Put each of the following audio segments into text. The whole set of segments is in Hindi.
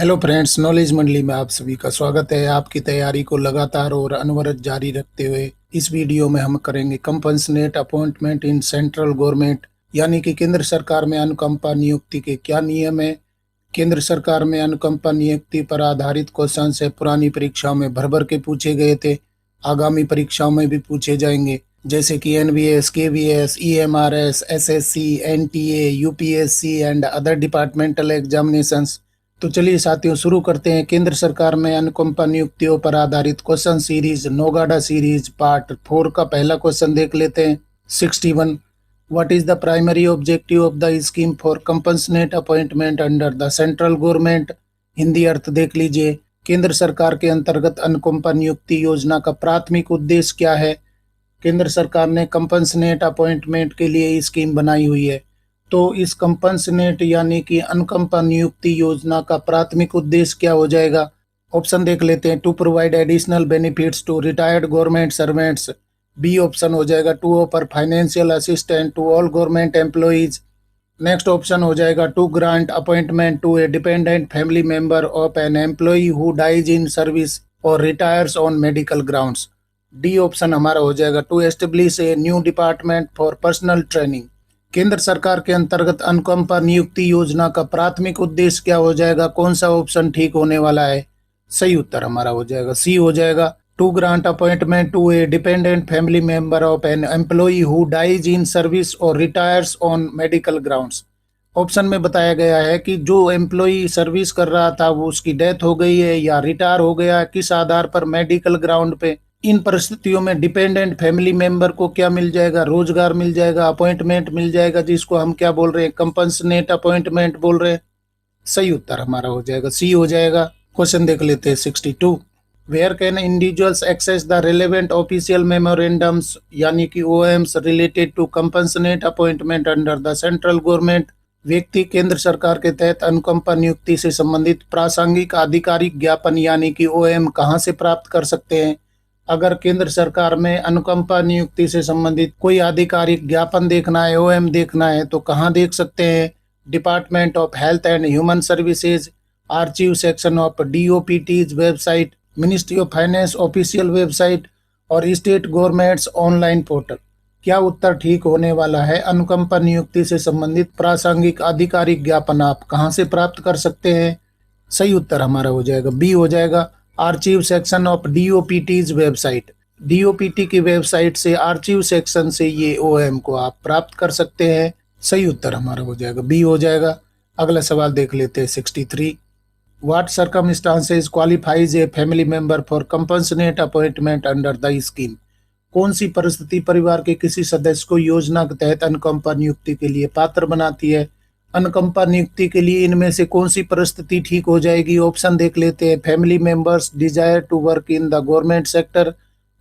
हेलो फ्रेंड्स, नॉलेज मंडली में आप सभी का स्वागत है। आपकी तैयारी को लगातार और अनवरत जारी रखते हुए इस वीडियो में हम करेंगे compensate appointment in central government, यानी कि केंद्र सरकार में अनुकंपा नियुक्ति के क्या नियम है। केंद्र सरकार में अनुकंपा नियुक्ति पर आधारित क्वेश्चन से पुरानी परीक्षाओं में भर भर के पूछे गए थे, आगामी परीक्षाओं में भी पूछे जाएंगे, जैसे कि NVS, KVS, EMRS, SSC, NTA, UPSC and other departmental examinations. तो चलिए साथियों, शुरू करते हैं केंद्र सरकार में अनुकंपा नियुक्तियों पर आधारित क्वेश्चन सीरीज नौगाडा सीरीज पार्ट 4 का पहला क्वेश्चन देख लेते हैं। 61, what is the primary objective of the scheme for compensate appointment under the central government. Hindi अर्थ देख लीजिए। केंद्र सरकार के अंतर्गत अनुकंपा नियुक्ति योजना का प्राथमिक उद्देश्य क्या है। केंद्र सरकार ने कंपनसेट अपॉइंटमेंट के लिए स्कीम बनाई हुई है, तो इस कंपनसेट यानी कि अनुकंपा नियुक्ति योजना का प्राथमिक उद्देश्य क्या हो जाएगा। ऑप्शन देख लेते हैं। To provide additional benefits to retired government servants. B option हो जाएगा to offer financial assistant to all government employees. Next option हो जाएगा to grant appointment to a dependent family member of an employee who dies in service और retires on medical grounds. D option हमारा हो जाएगा to establish a new department for personal training. केंद्र सरकार के अंतर्गत अनुकंपा नियुक्ति योजना का प्राथमिक उद्देश्य क्या हो जाएगा। कौन सा ऑप्शन ठीक होने वाला है। सही उत्तर हमारा हो जाएगा सी हो जाएगा। To grant appointment to a dependent family member of an employee who dies in service और retires on medical grounds. Option में बताया गया है कि जो एम्प्लॉई सर्विस कर रहा था वो उसकी डेथ हो गई है या रिटायर हो गया, किस आधार पर, मेडिकल ग्राउंड पे। इन परिस्थितियों में डिपेंडेंट फैमिली मेंबर को क्या मिल जाएगा, रोजगार मिल जाएगा, अपॉइंटमेंट मिल जाएगा, जिसको हम क्या बोल रहे हैं, कंपनसेट अपॉइंटमेंट बोल रहे हैं। सही उत्तर हमारा हो जाएगा सी हो जाएगा। क्वेश्चन देख लेते हैं 62, where can individuals access the relevant official memorandums यानी कि OMs related to compassionate appointment under the central government. व्यक्ति केंद्र सरकार के तहत अनुकंपा नियुक्ति से संबंधित प्रासंगिक आधिकारिक ज्ञापन यानी कि ओएम कहां से प्राप्त कर सकते हैं। अगर केंद्र सरकार में अनुकंपा नियुक्ति से संबंधित कोई आधिकारिक ज्ञापन देखना है, ओएम देखना है, तो कहाँ देख सकते हैं। Department of health and human services, archive section of DoPT's website, ministry of finance official website और स्टेट गवर्नमेंट्स ऑनलाइन पोर्टल। क्या उत्तर ठीक होने वाला है। अनुकंपा नियुक्ति से संबंधित प्रासंगिक आधिकारिक ज्ञापन आप कहाँ से प्राप्त कर सकते हैं। सही उत्तर हमारा हो जाएगा बी हो जाएगा, archive section of DoPT's website. DoPT की वेबसाइट से, आर्चिव सेक्शन से ये ओएम को आप प्राप्त कर सकते हैं। सही उत्तर हमारा हो जाएगा बी हो जाएगा। अगला सवाल देख लेते हैं 63, what circumstances qualifies a family member for compensate appointment under the scheme. कौन सी परिस्थिति परिवार के किसी सदस्य को योजना के तहत अनुकंपा नियुक्ति के लिए पात्र बनाती है। अनुकंपा नियुक्ति के लिए इनमें से कौन सी परिस्थिति ठीक हो जाएगी। ऑप्शन देख लेते हैं। Family members desire to work in the government sector,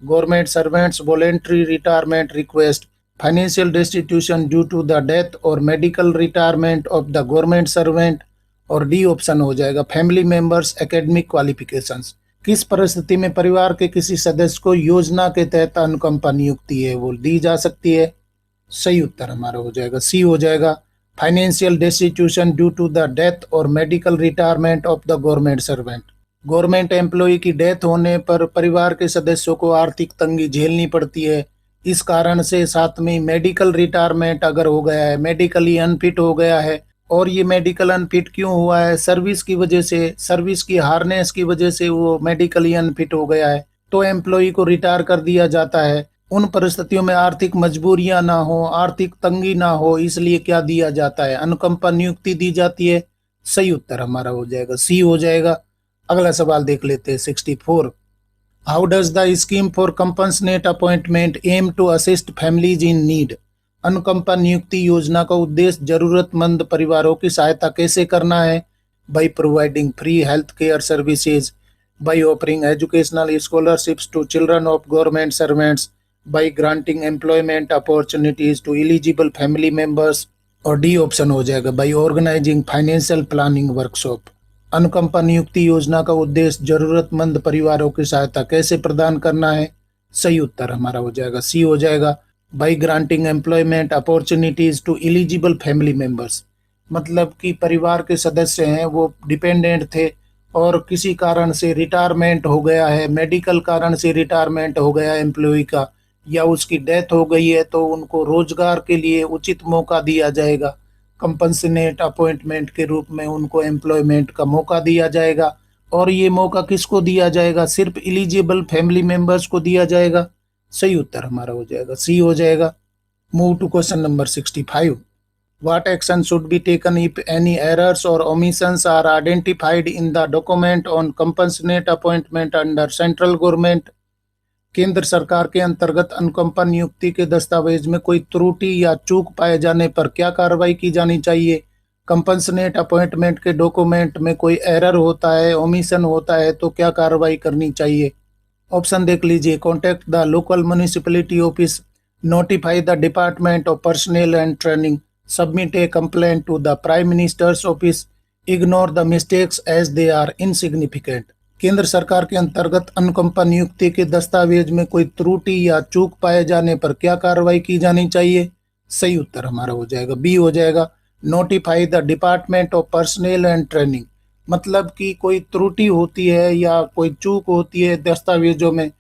government servants voluntary retirement request, financial distribution due to the death और medical retirement of the government servant. और डी ऑप्शन हो जाएगा फैमिली मेंबर्स एकेडमिक क्वालिफिकेशंस। किस परिस्थिति में परिवार के किसी सदस्य को योजना के तहत अनुकंपा नियुक्ति है वो दी जा सकती है। सही उत्तर हमारा हो जाएगा सी हो जाएगा, financial distribution due to the death और medical retirement of the government servant. Government employ की डेथ होने पर परिवार के सदस्यों को आर्थिक तंगी झेलनी पड़ती है। इस कारण से साथ में मेडिकल रिटायरमेंट अगर हो गया है, मेडिकली अनफिट हो गया है, और ये मेडिकल अनफिट क्यों हुआ है, सर्विस की वजह से, सर्विस की हार्नेस की वजह से वो मेडिकली अनफिट हो गया है, तो एम्प्लॉय को रिटायर कर दिया जाता है। उन परिस्थितियों में आर्थिक मजबूरियां ना हो, आर्थिक तंगी ना हो, इसलिए क्या दिया जाता है, अनुकंपा नियुक्ति दी जाती है। सही उत्तर हमारा हो जाएगा सी हो जाएगा। अगला सवाल देख लेते हैं 64, how does the scheme for compensate appointment aim to assist families in need. अनुकंपा नियुक्ति योजना का उद्देश्य जरूरतमंद परिवारों की सहायता कैसे करना है। By providing free health care services, by offering educational scholarships to children of government servants, by granting employment opportunities to eligible family members। और डी ऑप्शन हो जाएगा by organizing financial planning workshop। अनुकंपा नियुक्ति योजना का उद्देश्य जरूरतमंद परिवारों की सहायता कैसे प्रदान करना है। सही उत्तर हमारा हो जाएगा सी हो जाएगा, by granting employment opportunities to eligible family members। मतलब कि परिवार के सदस्य हैं वो डिपेंडेंट थे, और किसी कारण से रिटायरमेंट हो गया है, मेडिकल कारण से रिटायरमेंट हो गया एम्प्लॉय का, या उसकी डेथ हो गई है, तो उनको रोजगार के लिए उचित मौका दिया जाएगा। कंपनसेट अपॉइंटमेंट के रूप में उनको एम्प्लॉयमेंट का मौका दिया जाएगा। और ये मौका किसको दिया जाएगा? सिर्फ एलिजिबल फैमिली मेंबर्स को दिया जाएगा। सही उत्तर हमारा हो जाएगा सी हो जाएगा। Move to question number 65। What action should be taken if any errors or omissions are identified in the document on compassionate appointment under central government? केंद्र सरकार के अंतर्गत अनुकंपा नियुक्ति के दस्तावेज में कोई त्रुटि या चूक पाए जाने पर क्या कार्रवाई की जानी चाहिए? कंपसनेट अपॉइंटमेंट के डॉक्यूमेंट में कोई एरर होता है, ओमिशन होता है, तो क्या कार्रवाई करनी चाहिए? ऑप्शन देख लीजिए। Contact the local municipality office, notify the department of personnel and training, submit a complaint to the prime minister's office, ignore the mistakes as they are insignificant. केंद्र सरकार के अंतर्गत अनुकंपा नियुक्ति के दस्तावेज में कोई त्रुटि या चूक पाए जाने पर क्या कार्रवाई की जानी चाहिए? सही उत्तर हमारा हो जाएगा बी हो जाएगा। Notify the department of personnel and training, मतलब कि कोई त्रुटि होती है या कोई चूक होती है दस्तावेजों में,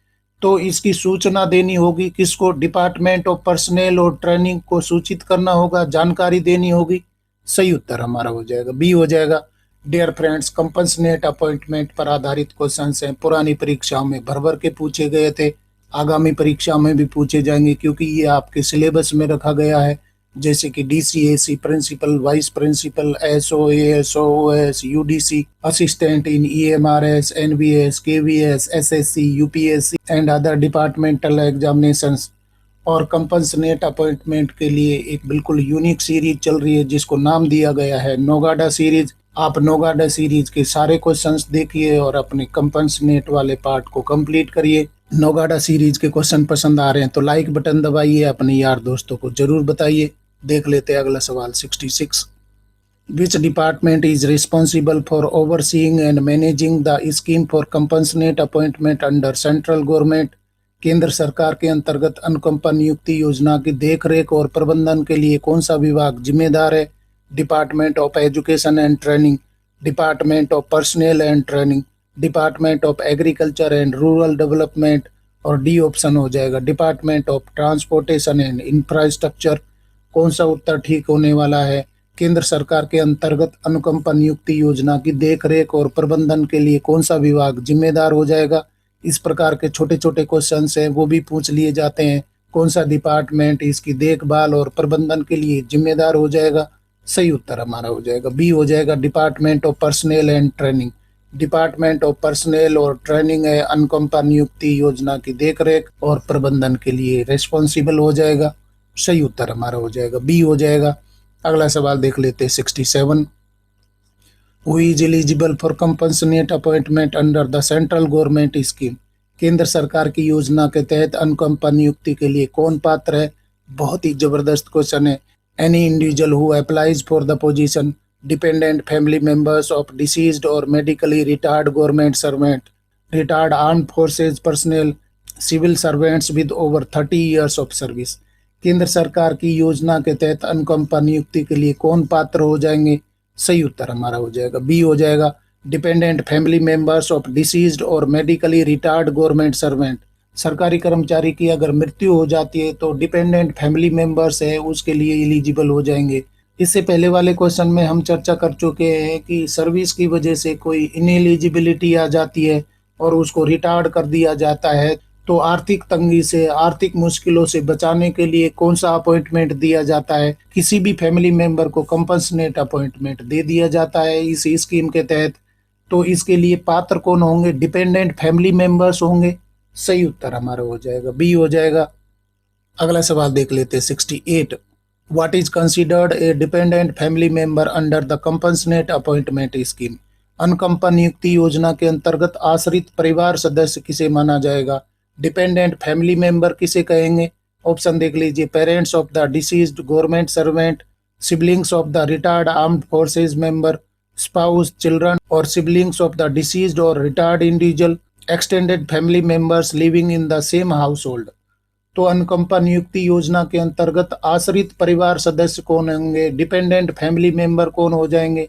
तो इसकी सूचना देनी होगी किसको? डिपार्टमेंट ऑफ पर्सनल और ट्रेनिंग को सूचित करना होगा, जानकारी देनी होगी। सही उत्तर हमारा हो जाएगा बी हो जाएगा। डियर फ्रेंड्स, कंपसनेट अपॉइंटमेंट पर आधारित क्वेश्चन हैं, पुरानी परीक्षाओं में भर भर के पूछे गए थे, आगामी परीक्षा में भी पूछे जाएंगे, क्योंकि ये आपके सिलेबस में रखा गया है। जैसे कि DCAC, principal, vice principal, SO, ASO, OS, UDC, assistant in EMRS, NBS, KVS, SSC, UPSC and other departmental examinations. और कंपसनेट अपॉइंटमेंट के लिए एक बिल्कुल यूनिक सीरीज चल रही है जिसको नाम दिया गया है नोगाडा सीरीज। आप नोगाडा सीरीज के सारे क्वेश्चंस देखिए और अपने कंपसनेट वाले पार्ट को कंप्लीट करिए। नोगाडा सीरीज के क्वेश्चन पसंद आ रहे हैं तो लाइक बटन दबाइए, अपने यार दोस्तों को जरूर बताइए। देख लेते हैं अगला सवाल 66। Which department is responsible for overseeing and managing the scheme for compassionate appointment under central government? केंद्र सरकार के अंतर्गत अनुकंपा नियुक्ति योजना की देखरेख और प्रबंधन के लिए कौन सा विभाग जिम्मेदार है? Department of education and training, department of personnel and training, department of agriculture and rural development, और डी ऑप्शन हो जाएगा department of transportation and infrastructure. कौन सा उत्तर ठीक होने वाला है? केंद्र सरकार के अंतर्गत अनुकंपा नियुक्ति योजना की देखरेख और प्रबंधन के लिए कौन सा विभाग जिम्मेदार हो जाएगा? इस प्रकार के छोटे छोटे क्वेश्चन हैं वो भी पूछ लिए जाते हैं। कौन सा डिपार्टमेंट इसकी देखभाल और प्रबंधन के लिए जिम्मेदार हो जाएगा? सही उत्तर हमारा हो जाएगा बी हो जाएगा department of personnel and training. Department of personal और ट्रेनिंग है अनुकंपा नियुक्ति योजना की देखरेख और प्रबंधन के लिए रेस्पॉन्सिबल हो जाएगा। सही उत्तर हमारा हो जाएगा बी हो जाएगा। अगला सवाल देख लेते हैं 67। Who is eligible for compassionate appointment under the central government scheme? केंद्र सरकार की योजना के तहत अनुकंपा नियुक्ति के लिए कौन पात्र है? बहुत ही जबरदस्त क्वेश्चन है। Any individual who applies for the position, dependent family members of deceased और medically retired government servant, retired armed forces personnel, civil servants with over 30 years of service. केंद्र सरकार की योजना के तहत अनुकंपा नियुक्ति के लिए कौन पात्र हो जाएंगे? सही उत्तर हमारा हो जाएगा बी हो जाएगा dependent family members of deceased और मेडिकली रिटायर्ड गवर्नमेंट सर्वेंट। सरकारी कर्मचारी की अगर मृत्यु हो जाती है तो डिपेंडेंट फैमिली मेंबर्स है उसके लिए एलिजिबल हो जाएंगे। इससे पहले वाले क्वेश्चन में हम चर्चा कर चुके हैं कि सर्विस की वजह से कोई इनएलिजिबिलिटी आ जाती है और उसको रिटायर्ड कर दिया जाता है, तो आर्थिक तंगी से, आर्थिक मुश्किलों से बचाने के लिए कौन सा अपॉइंटमेंट दिया जाता है? किसी भी फैमिली मेंबर को कंपसनेट अपॉइंटमेंट दे दिया जाता है इस स्कीम के तहत। तो इसके लिए पात्र कौन होंगे? डिपेंडेंट फैमिली मेंबर्स होंगे। सही उत्तर हमारा हो जाएगा बी हो जाएगा। अगला सवाल देख लेते हैं 68। What is considered a dependent family member under the compassionate appointment scheme? अनुकंपा नियुक्ति योजना के अंतर्गत आश्रित परिवार सदस्य किसे माना जाएगा? डिपेंडेंट फैमिली मेंबर किसे कहेंगे? ऑप्शन देख लीजिए। Parents of the deceased government servant, siblings of the retired armed forces member, spouse, children और सिबलिंग्स ऑफ द डिसीज्ड और retired individual, extended family members living in the same house hold. तो अनुकंपा नियुक्ति योजना के अंतर्गत आश्रित परिवार सदस्य कौन होंगे? डिपेंडेंट फैमिली मेंबर कौन हो जाएंगे?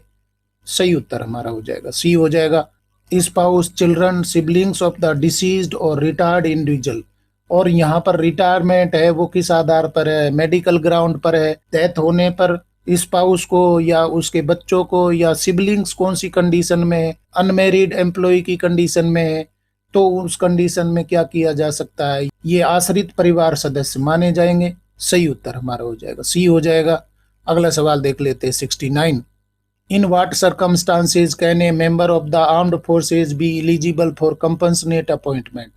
सही उत्तर हमारा हो जाएगा सी हो जाएगा spouse, children, siblings of the deceased और रिटायर्ड इंडिविजुअल। और यहाँ पर रिटायरमेंट है वो किस आधार पर है? मेडिकल ग्राउंड पर है। डेथ होने पर स्पाउस को या उसके बच्चों को या सिबलिंग्स कौन सी कंडीशन में है? अनमेरिड एम्प्लॉय की कंडीशन में है, तो उस कंडीशन में क्या किया जा सकता है? ये आश्रित परिवार सदस्य माने जाएंगे। सही उत्तर हमारा हो जाएगा सी हो जाएगा। अगला सवाल देख लेते हैं 69। In what circumstances can a member of the armed forces B eligible for compensate appointment?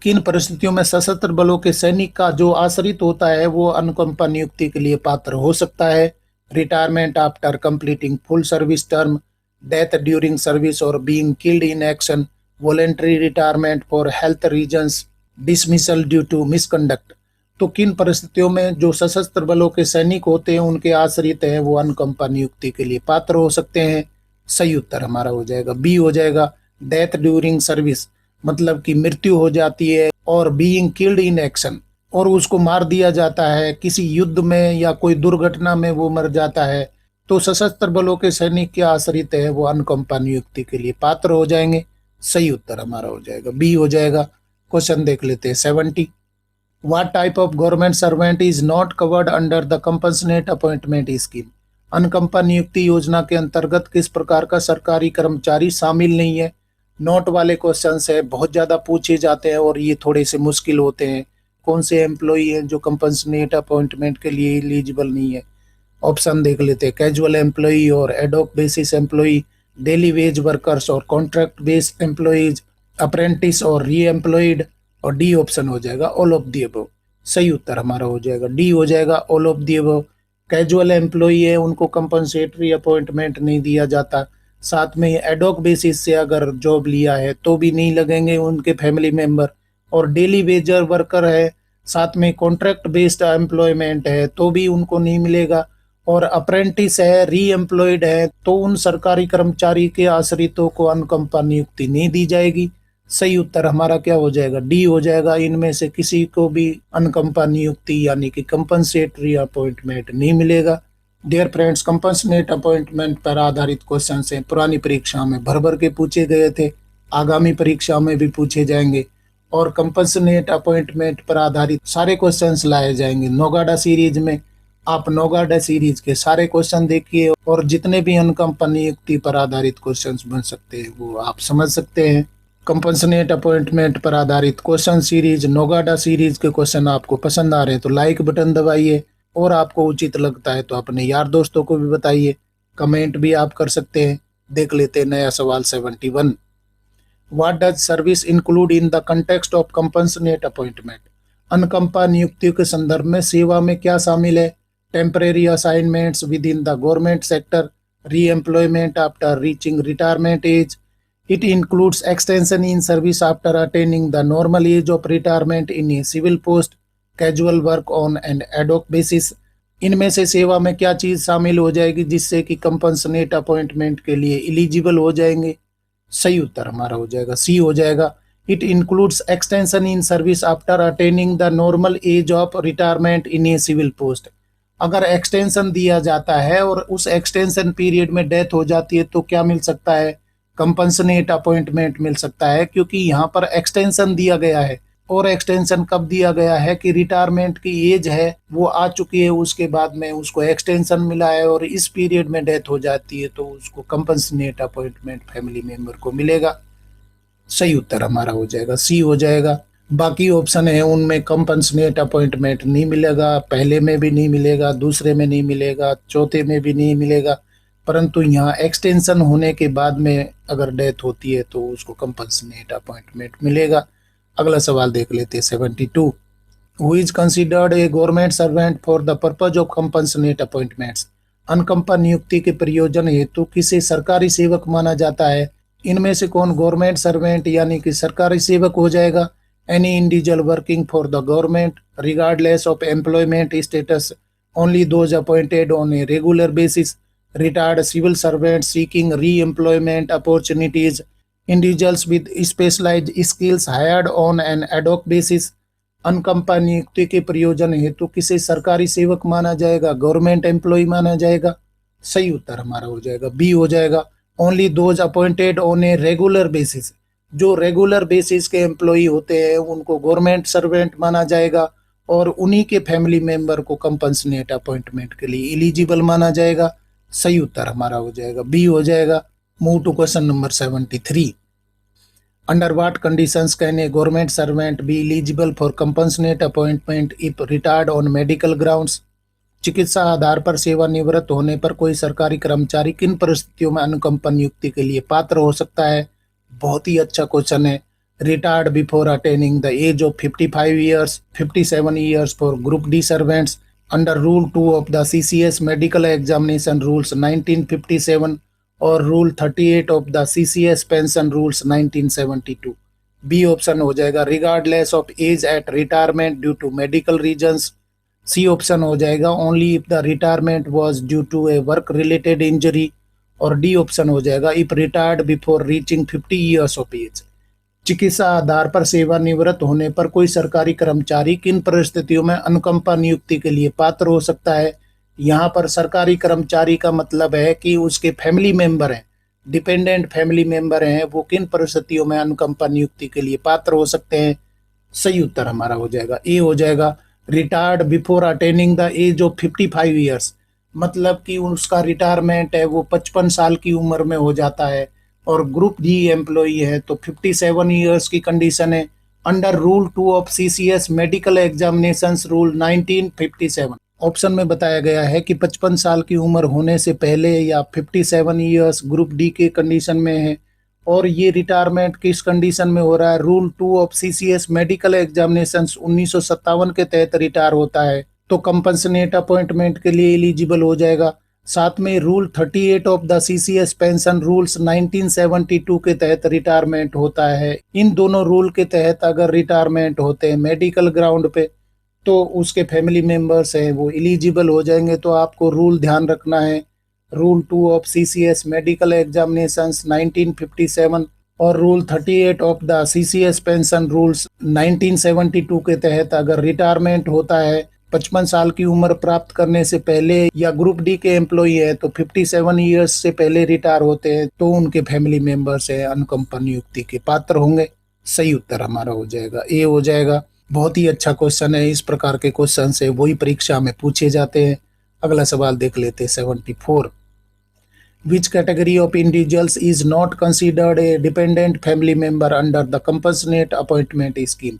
किन परिस्थितियों में सशस्त्र बलों के सैनिक का जो आश्रित होता है वो अनुकंपा नियुक्ति के लिए पात्र हो सकता है? Retirement after completing full service term, death during service और being killed in action, voluntary retirement for health reasons, dismissal due to misconduct. तो किन परिस्थितियों में जो सशस्त्र बलों के सैनिक होते हैं उनके आश्रित हैं वो अनुकंपा नियुक्ति के लिए पात्र हो सकते हैं? सही उत्तर हमारा हो जाएगा बी हो जाएगा। डेथ ड्यूरिंग सर्विस मतलब कि मृत्यु हो जाती है, और बीइंग किल्ड इन एक्शन और उसको मार दिया जाता है किसी युद्ध में या कोई दुर्घटना में वो मर जाता है, तो सशस्त्र बलों के सैनिक के आश्रित है वो अनुकंपा नियुक्ति के लिए पात्र हो जाएंगे। सही उत्तर हमारा हो जाएगा बी हो जाएगा। क्वेश्चन देख लेते हैं 70। What type of government servant is not covered under the compassionate appointment scheme? अनुकंपा नियुक्ति योजना के अंतर्गत किस प्रकार का सरकारी कर्मचारी शामिल नहीं है? नोट वाले क्वेश्चंस है, बहुत ज्यादा पूछे जाते हैं और ये थोड़े से मुश्किल होते हैं। कौन से एम्प्लॉई हैं जो कंपनसेट अपॉइंटमेंट के लिए एलिजिबल नहीं है? ऑप्शन देख लेते हैं। कैजुअल एम्प्लॉई और ad hoc basis employee, daily veg workers और कॉन्ट्रैक्ट बेस्ड एम्प्लॉइज, अप्रेंटिस और री एम्प्लॉयड, और डी ऑप्शन हो जाएगा ऑल ऑफ दी अबव। सही उत्तर हमारा हो जाएगा डी हो जाएगा all of the above. Casual employee है उनको कंपनसेटरी अपॉइंटमेंट नहीं दिया जाता, साथ में एडॉक बेसिस से अगर जॉब लिया है तो भी नहीं लगेंगे उनके फैमिली मेंबर, और डेली वेजर वर्कर है, साथ में कॉन्ट्रैक्ट बेस्ड एम्प्लॉयमेंट है तो भी उनको नहीं मिलेगा, और अप्रेंटिस है, री एम्प्लॉयड है, तो उन सरकारी कर्मचारी के आश्रितों को अनुकंपा नियुक्ति नहीं दी जाएगी। सही उत्तर हमारा क्या हो जाएगा डी हो जाएगा। इनमें से किसी को भी अनुकंपा नियुक्ति यानी कि कंपनसेटरी अपॉइंटमेंट नहीं मिलेगा। डियर फ्रेंड्स, कंपनसेट अपॉइंटमेंट पर आधारित क्वेश्चन से पुरानी परीक्षा में भर भर के पूछे गए थे, आगामी परीक्षा में भी पूछे जाएंगे, और कंपनसेट अपॉइंटमेंट पर आधारित सारे क्वेश्चंस लाए जाएंगे नौगाडा सीरीज में। आप नौगाडा सीरीज के सारे क्वेश्चन देखिए और जितने भी अनुकंपा नियुक्ति पर आधारित क्वेश्चंस बन सकते हैं वो आप समझ सकते हैं। कंपनसेट अपॉइंटमेंट पर आधारित क्वेश्चन सीरीज, नौगाडा सीरीज के क्वेश्चन आपको पसंद आ रहे हैं तो लाइक बटन दबाइए, और आपको उचित लगता है तो अपने यार दोस्तों को भी बताइए, कमेंट भी आप कर सकते हैं। देख लेते हैं नया सवाल 71। What does service include in the context of compensate appointment? अनुकंपा नियुक्ति के संदर्भ में सेवा में क्या शामिल है? Temporary assignments within the government sector, reemployment after reaching retirement age, it includes extension in service after attaining the normal age of retirement in a civil post, casual work on an ad hoc basis। इनमें से सेवा में क्या चीज शामिल हो जाएगी जिससे कि कंपनसेट अपॉइंटमेंट के लिए एलिजिबल हो जाएंगे? सही उत्तर हमारा हो जाएगा सी हो जाएगा। It includes extension in service after attaining the normal age of retirement in a civil post. अगर एक्सटेंशन दिया जाता है और उस एक्सटेंशन पीरियड में डेथ हो जाती है तो क्या मिल सकता है? कंपनसेट अपॉइंटमेंट मिल सकता है, क्योंकि यहाँ पर एक्सटेंशन दिया गया है, और एक्सटेंशन कब दिया गया है कि रिटायरमेंट की एज है वो आ चुकी है, उसके बाद में उसको एक्सटेंशन मिला है और इस पीरियड में डेथ हो जाती है तो उसको कंपनसेट अपॉइंटमेंट फैमिली मेंबर को मिलेगा। सही उत्तर हमारा हो जाएगा सी हो जाएगा। बाकी ऑप्शन है उनमें कंपनसेट अपॉइंटमेंट नहीं मिलेगा, पहले में भी नहीं मिलेगा, दूसरे में नहीं मिलेगा, चौथे में भी नहीं मिलेगा, परंतु यहाँ एक्सटेंशन होने के बाद में अगर डेथ होती है तो उसको कंपनसेट अपॉइंटमेंट मिलेगा। अगला सवाल देख लेते हैं 72। Who is considered A government servant for the purpose of compensate appointments? अनुकंपा नियुक्ति के प्रयोजन हेतु किसे सरकारी सेवक माना जाता है? इनमें से कौन गवर्नमेंट सर्वेंट यानी कि सरकारी सेवक हो जाएगा? Any individual working for the government regardless of employment status, only those appointed on a regular basis, retired civil servants seeking re-employment opportunities, individuals with specialized skills hired on an ad hoc basis। अनुकंपा नियुक्ति के प्रयोजन हेतु किसे सरकारी सेवक माना जाएगा? गवर्नमेंट एम्प्लॉय माना जाएगा। सही उत्तर हमारा हो जाएगा बी हो जाएगा, only those appointed on a regular basis, जो रेगुलर बेसिस के एम्प्लॉई होते हैं उनको गवर्नमेंट सर्वेंट माना जाएगा और उन्हीं के फैमिली मेंबर को कंपनसेट अपॉइंटमेंट के लिए एलिजिबल माना जाएगा। सही उत्तर हमारा हो जाएगा बी हो जाएगा। Move to question number 73। Under what conditions can a government servant be eligible for compensate appointment if retired on medical grounds? चिकित्सा आधार पर सेवानिवृत्त होने पर कोई सरकारी कर्मचारी किन परिस्थितियों में अनुकंपा नियुक्ति के लिए पात्र हो सकता है? बहुत ही अच्छा क्वेश्चन है। Retired before attaining the age of 55 years, 57 years for group D servants, under rule 2 of the CCS medical examination rules 1957 और rule 38 of the CCS pension rules 1972। B option हो जाएगा regardless of age at retirement due to medical reasons. C option हो जाएगा only if the retirement was due to a work related injury. और डी ऑप्शन हो जाएगा if retired before reaching 50 years of age. चिकित्सा आधार पर सेवानिवृत्त होने पर कोई सरकारी कर्मचारी किन परिस्थितियों में अनुकंपा नियुक्ति के लिए पात्र हो सकता है? यहाँ पर सरकारी कर्मचारी का मतलब है कि उसके फैमिली मेंबर हैं, डिपेंडेंट फैमिली मेंबर हैं, वो किन परिस्थितियों में अनुकंपा नियुक्ति के लिए पात्र हो सकते हैं? सही उत्तर हमारा हो जाएगा ए हो जाएगा retired before attaining the age of 55 years, मतलब कि उसका रिटायरमेंट है वो 55 साल की उम्र में हो जाता है और ग्रुप डी एम्प्लॉई है तो 57 ईयर्स की कंडीशन है under rule 2 of CCS medical examinations rule 1957। Option में बताया गया है कि 55 साल की उम्र होने से पहले या 57 ईयर्स ग्रुप डी के कंडीशन में है और ये रिटायरमेंट किस कंडीशन में हो रहा है? Rule 2 of CCS medical examinations 1957 के तहत रिटायर होता है तो कंपनसेट अपॉइंटमेंट के लिए एलिजिबल हो जाएगा। साथ में rule 38 of the CCS pension rules 1972 के तहत रिटायरमेंट होता है। इन दोनों रूल के तहत अगर रिटायरमेंट होते हैं मेडिकल ग्राउंड पे तो उसके फैमिली मेंबर्स हैं वो एलिजिबल हो जाएंगे। तो आपको रूल ध्यान रखना है, rule 2 of CCS medical examinations 1957 और rule 38 of the CCS pension rules 1972 के तहत अगर रिटायरमेंट होता है 55 साल की उम्र प्राप्त करने से पहले या ग्रुप डी के एम्प्लॉई है तो 57 ईयर्स से पहले रिटायर होते हैं तो उनके फैमिली मेंबर्स है अनुकंपा नियुक्ति के पात्र होंगे। सही उत्तर हमारा हो जाएगा ए हो जाएगा। बहुत ही अच्छा क्वेश्चन है, इस प्रकार के क्वेश्चन से वही परीक्षा में पूछे जाते हैं। अगला सवाल देख लेते हैं 74। Which category of individuals is not considered a dependent family member under the compassionate appointment scheme?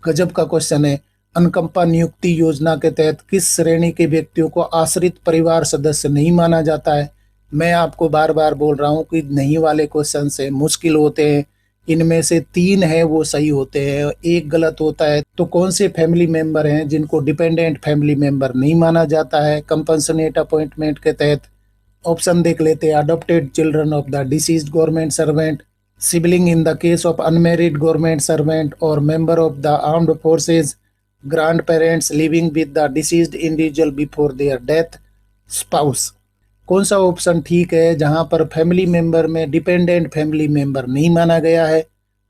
गजब का क्वेश्चन है। अनुकंपा नियुक्ति योजना के तहत किस श्रेणी के व्यक्तियों को आश्रित परिवार सदस्य नहीं माना जाता है? मैं आपको बार बार बोल रहा हूँ कि नहीं वाले क्वेश्चन से मुश्किल होते हैं। इनमें से 3 है वो सही होते हैं, एक गलत होता है। तो कौन से फैमिली मेंबर हैं जिनको डिपेंडेंट फैमिली मेंबर नहीं माना जाता है कंपनसेट अपॉइंटमेंट के तहत? ऑप्शन देख लेते हैं। Adopted children of the deceased government servant, sibling in the case of unmarried government servant और member of the armed forces, grandparents living with the deceased individual before their death, spouse. कौन सा ऑप्शन ठीक है जहां पर फैमिली मेंबर में डिपेंडेंट फैमिली मेंबर नहीं माना गया है?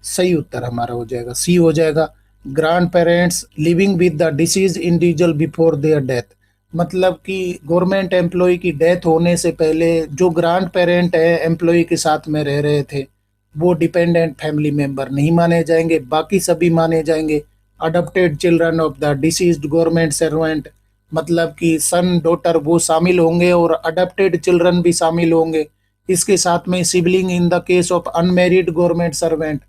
सही उत्तर हमारा हो जाएगा सी हो जाएगा grand parents living with the deceased individual before their death, मतलब कि गवर्नमेंट एम्प्लॉय की डेथ होने से पहले जो ग्रैंड पेरेंट है एम्प्लॉय के साथ में रह रहे थे वो डिपेंडेंट फैमिली मेंबर नहीं माने जाएंगे, बाकी सभी माने जाएंगे। Adopted children of the deceased government servant, मतलब कि सन डॉटर वो शामिल होंगे और अडॉप्टेड चिल्ड्रन भी शामिल होंगे। इसके साथ में sibling in the case of unmarried government servant,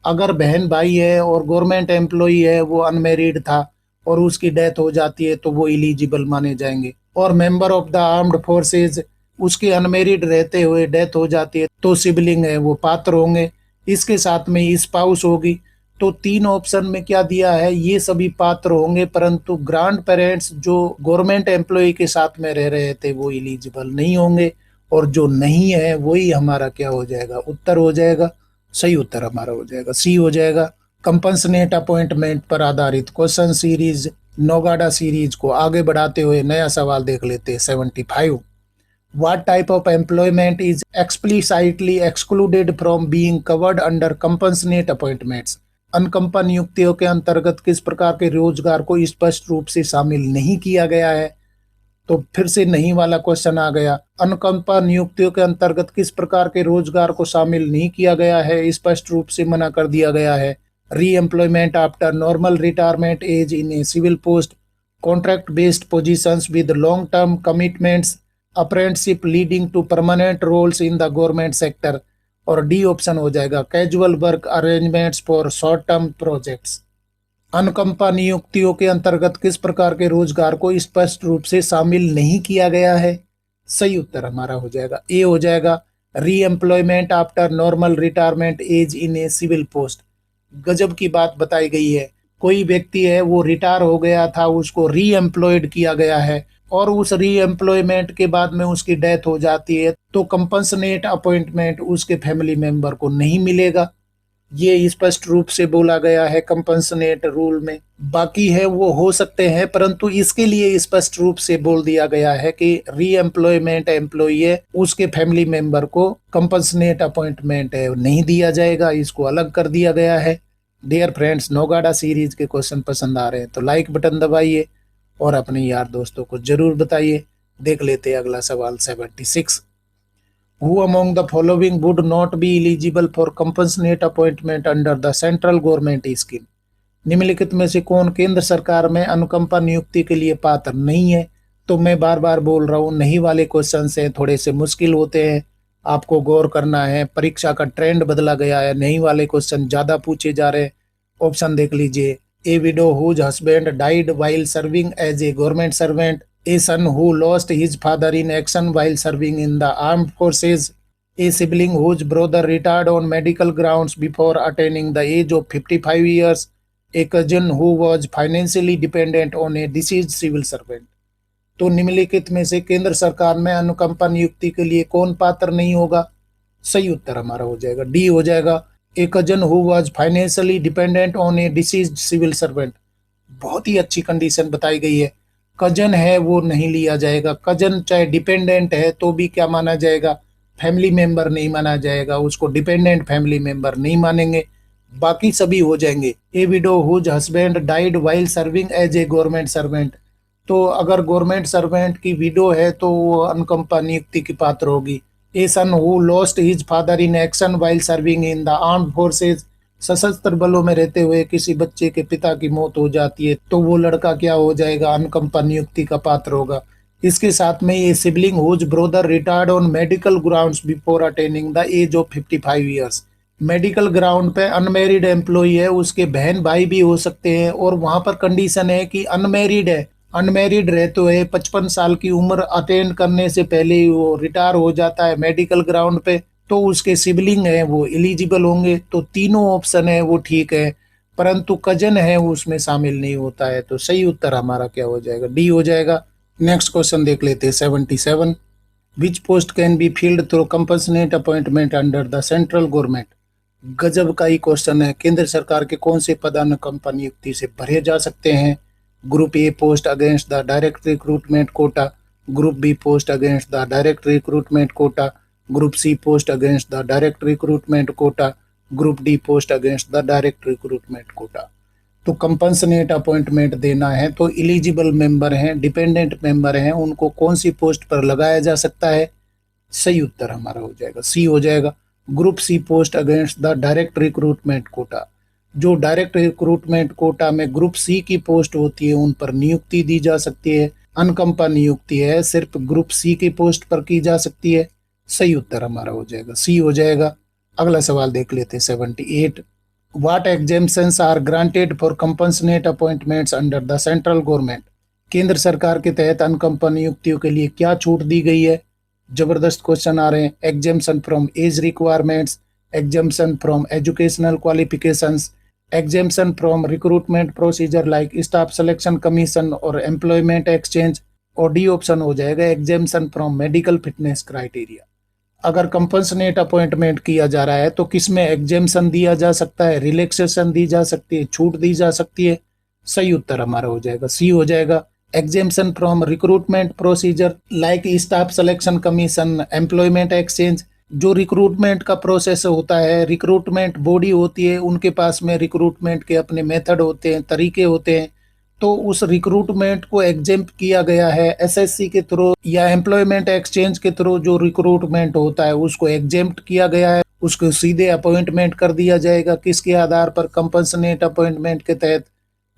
अगर बहन भाई है और गवर्नमेंट एम्प्लॉई है वो अनमैरिड था और उसकी डेथ हो जाती है तो वो एलिजिबल माने जाएंगे। और member of the armed forces, उसके अनमैरिड रहते हुए डेथ हो जाती है तो सिबलिंग है वो पात्र होंगे। इसके साथ में स्पाउस होगी। तो 3 ऑप्शन में क्या दिया है, ये सभी पात्र होंगे, परंतु ग्रैंड पेरेंट्स जो गवर्नमेंट एम्प्लॉय के साथ में रह रहे थे वो एलिजिबल नहीं होंगे और जो नहीं है वही हमारा क्या हो जाएगा, उत्तर हो जाएगा। सही उत्तर हमारा हो जाएगा सी हो जाएगा। कंपनसेट अपॉइंटमेंट पर आधारित क्वेश्चन सीरीज नौगाडा सीरीज को आगे बढ़ाते हुए नया सवाल देख लेते हैं 75। What type of employment is explicitly excluded from being covered under compassionate appointments? अनुकंपा नियुक्तियों के अंतर्गत किस प्रकार के रोजगार को स्पष्ट रूप से शामिल नहीं किया गया है? तो फिर से नहीं वाला क्वेश्चन आ गया। अनुकंपा नियुक्तियों के अंतर्गत किस प्रकार के रोजगार को शामिल नहीं किया गया है, स्पष्ट रूप से मना कर दिया गया है। Reemployment after normal retirement age in a civil post, contract based positions with long term commitments, apprenticeship leading to permanent roles in the government sector. और डी ऑप्शन हो जाएगा casual work arrangements for short term projects. अनुकंपा नियुक्तियों के अंतर्गत किस प्रकार के रोजगार को स्पष्ट रूप से शामिल नहीं किया गया है? सही उत्तर हमारा हो जाएगा ए हो जाएगा, reemployment after normal retirement age in a civil post. गजब की बात बताई गई है। कोई व्यक्ति है वो रिटायर हो गया था, उसको री एम्प्लॉयड किया गया है और उस री एम्प्लॉयमेंट के बाद में उसकी डेथ हो जाती है तो कंपनसेट अपॉइंटमेंट उसके फैमिली मेंबर को नहीं मिलेगा। ये स्पष्ट रूप से बोला गया है कंपनसेट रूल में। बाकी है वो हो सकते हैं, परंतु इसके लिए स्पष्ट रूप से बोल दिया गया है कि री एम्प्लॉयमेंट एम्प्लॉई है उसके फैमिली मेंबर को कंपनसेट अपॉइंटमेंट नहीं दिया जाएगा, इसको अलग कर दिया गया है। डियर फ्रेंड्स, नौगाड़ा सीरीज के क्वेश्चन पसंद आ रहे हैं तो लाइक बटन दबाइए और अपने यार दोस्तों को जरूर बताइए। देख लेते हैं अगला सवाल 76। Who among the following would not be eligible for compassionate appointment under the central government scheme? निम्नलिखित में से कौन केंद्र सरकार में अनुकंपा नियुक्ति के लिए पात्र नहीं है? तो मैं बार बार बोल रहा हूँ, नहीं वाले क्वेश्चन से थोड़े से मुश्किल होते हैं, आपको गौर करना है। परीक्षा का ट्रेंड बदला गया है, नहीं वाले क्वेश्चन ज्यादा पूछे जा रहे हैं। ऑप्शन देख लीजिए, a widow whose husband died while serving as a government servant, a son who lost his father in action while serving in the armed forces, a sibling whose brother retired on medical grounds before attaining the age of 55 years, a cousin who was financially dependent on a deceased civil servant। तो निम्नलिखित में से केंद्र सरकार में अनुकंपा नियुक्ति के लिए कौन पात्र नहीं होगा? सही उत्तर हमारा हो जाएगा डी हो जाएगा, a cousin who was financially dependent on a deceased civil servant. बहुत ही अच्छी कंडीशन बताई गई है। कजन है वो नहीं लिया जाएगा, कजन चाहे डिपेंडेंट है तो भी क्या माना जाएगा? फैमिली मेंबर नहीं माना जाएगा, उसको डिपेंडेंट फैमिली मेंबर नहीं मानेंगे, बाकी सभी हो जाएंगे। A widow whose husband died while serving as a government servant, तो अगर गवर्नमेंट सर्वेंट की विडो है तो वो अनुकंपा नियुक्ति की पात्र होगी। A son who lost his father in action while serving in the armed forces, सशस्त्र बलों में रहते हुए किसी बच्चे के पिता की मौत हो जाती है तो वो लड़का क्या हो जाएगा? अनुकंपा नियुक्ति का पात्र होगा। इसके साथ में ये sibling whose brother retired on medical grounds before attaining the age of 55 years, medical ground पे अनमेरिड एम्प्लॉई है, उसके बहन भाई भी हो सकते हैं और वहां पर कंडीशन है कि अनमेरिड है। अनमेरिड रहते हुए 55 साल की उम्र अटेंड करने से पहले ही वो रिटायर हो जाता है मेडिकल ग्राउंड पे, तो उसके सिबलिंग है वो एलिजिबल होंगे। तो तीनों ऑप्शन है वो ठीक है, परंतु कजन है वो उसमें शामिल नहीं होता है। तो सही उत्तर हमारा क्या हो जाएगा? डी हो जाएगा। नेक्स्ट क्वेश्चन देख लेते हैं 77। Which post can be filled through compassionate appointment under the central government? गजब का ही क्वेश्चन है। केंद्र सरकार के कौन से पद अनुकंपा नियुक्ति से भरे जा सकते हैं? Group A post against the direct recruitment quota, group B post against the direct recruitment quota, group C post against the direct recruitment quota, group D post against the direct recruitment quota. तो कंपनसेट अपॉइंटमेंट देना है तो एलिजिबल मेंबर हैं, डिपेंडेंट मेंबर हैं, उनको कौन सी पोस्ट पर लगाया जा सकता है? सही उत्तर हमारा हो जाएगा सी हो जाएगा, group C post against the direct recruitment quota. जो डायरेक्ट रिक्रूटमेंट कोटा में ग्रुप सी की पोस्ट होती है उन पर नियुक्ति दी जा सकती है। अनुकंपा नियुक्ति है सिर्फ ग्रुप सी की पोस्ट पर की जा सकती है। सही उत्तर हमारा हो जाएगा सी हो जाएगा। अगला सवाल देख लेते हैं 78। What exemptions are granted for compensate appointments under the central government? केंद्र सरकार के तहत अनुकंपा नियुक्तियों के लिए क्या छूट दी गई है? जबरदस्त क्वेश्चन आ रहे हैं। Exemption from age requirements, exemption from educational qualifications, exemption from recruitment procedure like staff selection commission और एम्प्लॉयमेंट एक्सचेंज, और डी ऑप्शन हो जाएगा exemption from medical fitness criteria. अगर कंपनसेट अपॉइंटमेंट किया जा रहा है तो किसमें एग्जेम्पशन दिया जा सकता है, रिलैक्सेशन दी जा सकती है, छूट दी जा सकती है? सही उत्तर हमारा हो जाएगा सी हो जाएगा, exemption from recruitment procedure like staff selection commission, employment exchange. जो रिक्रूटमेंट का प्रोसेस होता है, रिक्रूटमेंट बॉडी होती है, उनके पास में रिक्रूटमेंट के अपने मेथड होते हैं, तरीके होते हैं, तो उस रिक्रूटमेंट को एग्जेम्प्ट किया गया है। एसएससी के थ्रू या एम्प्लॉयमेंट एक्सचेंज के थ्रू जो रिक्रूटमेंट होता है उसको एग्जेम्प्ट किया गया है, उसको सीधे अपॉइंटमेंट कर दिया जाएगा। किसके आधार पर? कंपनसेट अपॉइंटमेंट के तहत।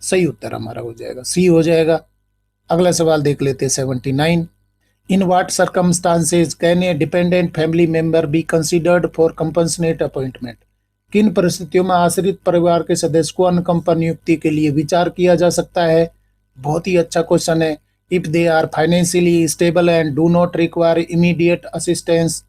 सही उत्तर हमारा हो जाएगा सी हो जाएगा। अगला सवाल देख लेते हैं 79। In what circumstances can a dependent family member be considered for compensate appointment? किन परिस्थितियों में आश्रित परिवार के सदस्य को अनुकंपा नियुक्ति के लिए विचार किया जा सकता है? बहुत ही अच्छा क्वेश्चन है। If they are financially stable and do not require immediate assistance,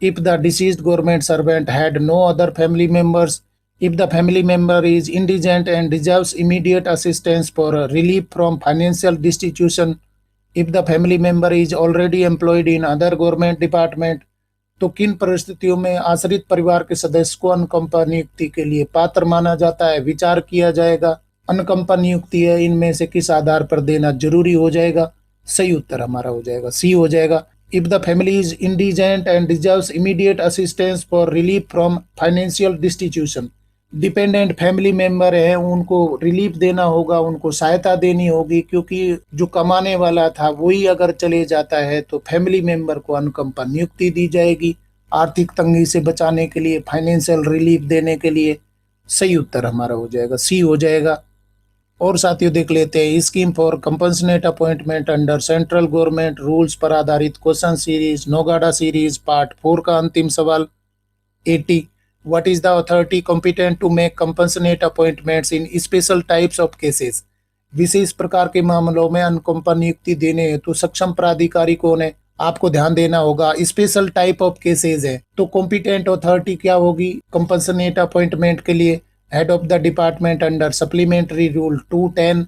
if the deceased government servant had no other family members, if the family member is indigent and deserves immediate assistance for relief from financial destitution, if the family member is already employed in other government department। तो किन परिस्थितियों में आश्रित परिवार के सदस्य को अनुकंपा नियुक्ति के लिए पात्र माना जाता है, विचार किया जाएगा? अनुकंपा नियुक्ति है, इनमें से किस आधार पर देना जरूरी हो जाएगा? सही उत्तर हमारा हो जाएगा सी हो जाएगा। If the family is indigent and deserves immediate assistance for relief from financial destitution, dependent family member है उनको रिलीफ देना होगा, उनको सहायता देनी होगी, क्योंकि जो कमाने वाला था वही अगर चले जाता है तो फैमिली मेंबर को अनुकंपा नियुक्ति दी जाएगी आर्थिक तंगी से बचाने के लिए, फाइनेंशियल रिलीफ देने के लिए। सही उत्तर हमारा हो जाएगा सी हो जाएगा। और साथियों देख लेते हैं scheme for compensate appointment under central government rules पर आधारित क्वेश्चन सीरीज नोगाडा सीरीज पार्ट 4 का अंतिम सवाल 80। What is the authority competent to make compassionate appointments in special types of cases? विशेष प्रकार के मामलों में अनुकंपा नियुक्ति देने हेतु सक्षम प्राधिकारी कौन है? आपको ध्यान देना होगा स्पेशल टाइप ऑफ केसेस है तो कॉम्पिटेंट अथॉरिटी क्या होगी कंपनसेट अपॉइंटमेंट के लिए? Head of the department under supplementary rule 210,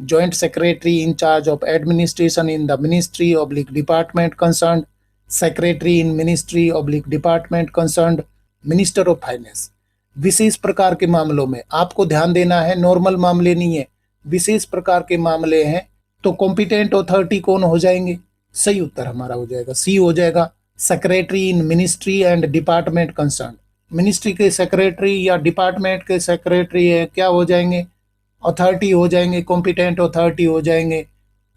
joint secretary in charge of administration in the ministry oblique department concern, secretary in ministry oblique department concern, minister of finance. विशेष प्रकार के मामलों में आपको ध्यान देना है, नॉर्मल मामले नहीं है, विशेष प्रकार के मामले हैं तो कॉम्पिटेंट अथॉरिटी कौन हो जाएंगे? सही उत्तर हमारा हो जाएगा सी हो जाएगा। Secretary in ministry and department concern, ministry के सेक्रेटरी या डिपार्टमेंट के सेक्रेटरी है क्या हो जाएंगे? अथॉरिटी हो जाएंगे, कॉम्पिटेंट अथॉरिटी हो जाएंगे।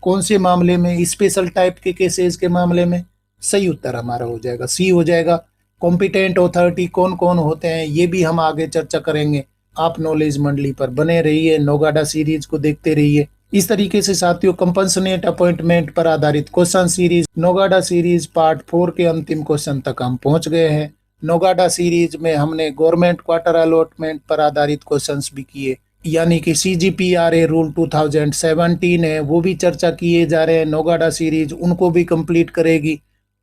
कौन से मामले में? स्पेशल टाइप के केसेस के मामले में। सही उत्तर हमारा हो जाएगा सी हो जाएगा। कॉम्पिटेंट अथॉरिटी कौन कौन होते हैं ये भी हम आगे चर्चा करेंगे। आप नॉलेज मंडली पर बने रहिए, नोगाडा सीरीज को देखते रहिए। इस तरीके से साथियों कंपनसेट अपॉइंटमेंट पर आधारित क्वेश्चन सीरीज नोगाडा सीरीज पार्ट 4 के अंतिम क्वेश्चन तक हम पहुंच गए हैं। नोगाडा सीरीज में हमने गवर्नमेंट क्वार्टर अलॉटमेंट पर आधारित क्वेश्चंस भी किए, यानी कि सीजीपीआरए रूल 2017 है वो भी चर्चा किए जा रहे हैं। नोगाडा सीरीज उनको भी कंप्लीट करेगी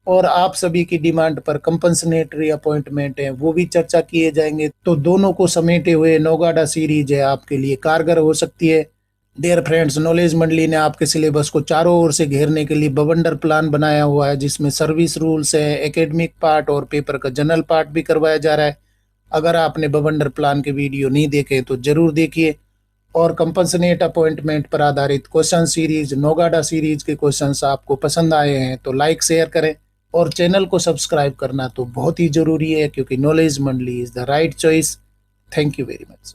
और आप सभी की डिमांड पर कंपनसेटरी अपॉइंटमेंट है वो भी चर्चा किए जाएंगे। तो दोनों को समेटे हुए नोगाडा सीरीज है आपके लिए कारगर हो सकती है। डियर फ्रेंड्स, नॉलेज मंडली ने आपके सिलेबस को चारों ओर से घेरने के लिए बवंडर प्लान बनाया हुआ है, जिसमें सर्विस रूल्स है, एकेडमिक पार्ट और पेपर का जनरल पार्ट भी करवाया जा रहा है। अगर आपने बवंडर प्लान के वीडियो नहीं देखे तो जरूर देखिए। और कंपनसेट अपॉइंटमेंट पर आधारित क्वेश्चन सीरीज नोगाडा सीरीज के क्वेश्चंस आपको पसंद आए हैं तो लाइक शेयर करें और चैनल को सब्सक्राइब करना तो बहुत ही जरूरी है, क्योंकि नॉलेज मंडली is the right choice. Thank you very much.